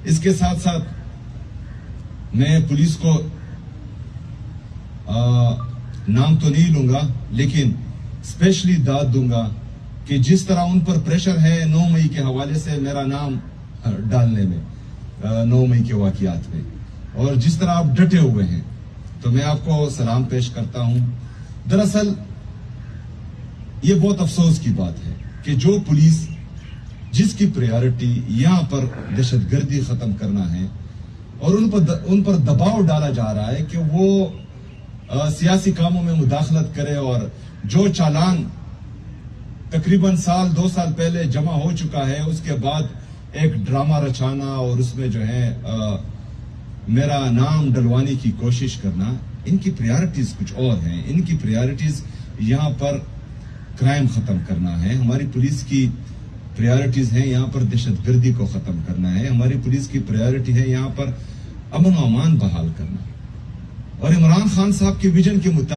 اس کے ساتھ ساتھ میں پولیس کو نام تو نہیں لوں گا لیکن اسپیشلی داد دوں گا کہ جس طرح ان پر پریشر ہے 9 مئی کے حوالے سے میرا نام ڈالنے میں 9 مئی کے واقعات میں، اور جس طرح آپ ڈٹے ہوئے ہیں تو میں آپ کو سلام پیش کرتا ہوں۔ دراصل یہ بہت افسوس کی بات ہے کہ جو پولیس جس کی پریارٹی یہاں پر دہشت گردی ختم کرنا ہے اور ان پر دباؤ ڈالا جا رہا ہے کہ وہ سیاسی کاموں میں مداخلت کرے، اور جو چالان تقریباً 2 سال پہلے جمع ہو چکا ہے اس کے بعد ایک ڈرامہ رچانا اور اس میں جو ہے میرا نام ڈلوانے کی کوشش کرنا، ان کی پریارٹیز کچھ اور ہیں۔ ان کی پریارٹیز یہاں پر کرائم ختم کرنا ہے، ہماری پولیس کی پریارٹیز ہیں یہاں پر دہشت گردی کو ختم کرنا ہے، ہماری پولیس کی پریارٹی ہے یہاں پر امن و امان بحال کرنا، اور عمران خان صاحب کے ویژن کے مطابق